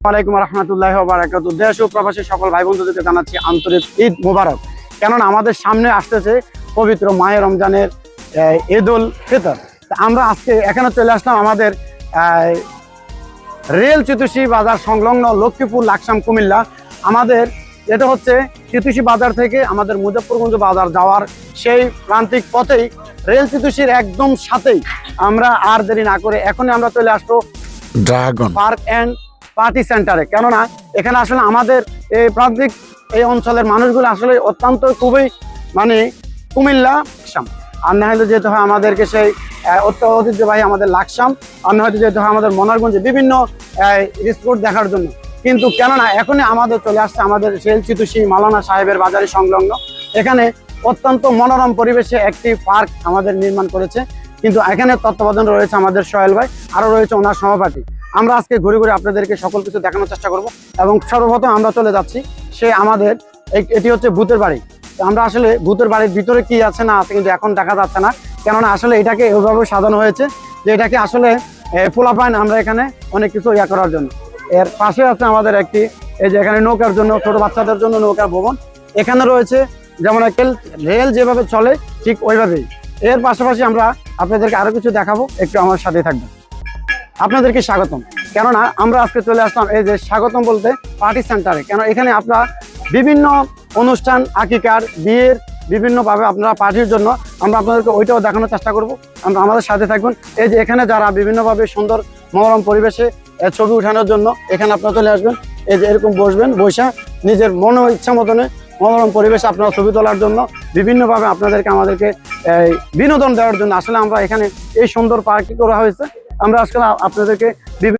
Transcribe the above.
ওয়ালাইকুম রহমতুল্লাহি ওয়া বারাকাতুহু। দেশ ও প্রবাসী সকল ভাই বন্ধুদেরকে জানাচ্ছি আন্তরিক ঈদ মোবারক। কেননা আমাদের সামনে আসতেছে পবিত্র মাহে রমজানের ঈদ উল ফিতর। আমরা আজকে এখানে চলে আসলাম আমাদের রেল চিতুষী বাজার সংলগ্ন লক্ষ্মীপুর লাকসাম কুমিল্লা। আমাদের এটা হচ্ছে চিতুষী বাজার থেকে আমাদের মুজফ্ফরগঞ্জ বাজার যাওয়ার সেই প্রান্তিক পথেই রেল চিতুষীর একদম সাথেই আমরা আর দেরি না করে এখনই আমরা চলে আসবো ড্রাগন পার্ক অ্যান্ড পার্টি সেন্টারে। কেননা এখানে আসলে আমাদের এই প্রান্তিক এই অঞ্চলের মানুষগুলো আসলে অত্যন্ত খুবই মানে কুমিল্লা লাকসাম, আর না হয়তো যেতে হয় আমাদেরকে সেই ঐতিহ্যবাহী আমাদের লাকসাম, আর না হয়তো যেতে হয় আমাদের মনারগঞ্জে বিভিন্ন স্পোর্ট দেখার জন্য। কিন্তু কেননা এখনই আমাদের চলে আসছে আমাদের রেল চিতুষী মাওলানা সাহেবের বাজারের সংলগ্ন। এখানে অত্যন্ত মনোরম পরিবেশে একটি পার্ক আমাদের নির্মাণ করেছে। কিন্তু এখানে তত্ত্বাবধানে রয়েছে আমাদের সোহেল ভাই, আরও রয়েছে ওনার সহপাঠী। আমরা আজকে ঘুরে ঘুরে আপনাদেরকে সকল কিছু দেখানোর চেষ্টা করব। এবং সর্বপ্রথম আমরা চলে যাচ্ছি সে আমাদের এটি হচ্ছে ভূতের বাড়ি। তো আমরা আসলে ভূতের বাড়ির ভিতরে কি আছে না আছে কিন্তু এখন দেখা যাচ্ছে না, কেননা আসলে এটাকে এভাবে সাজানো হয়েছে যে এটাকে আসলে পোলাপাইন আমরা এখানে অনেক কিছু করার জন্য। এর পাশে আছে আমাদের একটি এই যে এখানে নৌকার জন্য ছোট বাচ্চাদের জন্য নৌকার ভবন। এখানে রয়েছে যেমন রেল যেভাবে চলে ঠিক ওইভাবেই। এর পাশাপাশি আমরা আপনাদেরকে আরো কিছু দেখাবো, একটু আমার সাথে থাকবেন। আপনাদেরকে স্বাগতম। কেননা আমরা আজকে চলে আসলাম এই যে স্বাগতম বলতে পার্টি সেন্টারে। কেন এখানে আপনারা বিভিন্ন অনুষ্ঠান আকিকার বিয়ের বিভিন্নভাবে আপনারা পার্টির জন্য আমরা আপনাদেরকে ওইটাও দেখানোর চেষ্টা করব। আমরা আমাদের সাথে থাকবেন। এই যে এখানে যারা বিভিন্নভাবে সুন্দর মনোরম পরিবেশে ছবি উঠানোর জন্য এখানে আপনারা চলে আসবেন। এই যে এরকম বসবেন, বৈশা নিজের মনো ইচ্ছা মতনে মনোরম পরিবেশে আপনারা ছবি তোলার জন্য বিভিন্নভাবে আমাদেরকে বিনোদন দেওয়ার জন্য আসলে আমরা এখানে এই সুন্দর পার্কটি করা হয়েছে। আমরা আজকাল আপনাদেরকে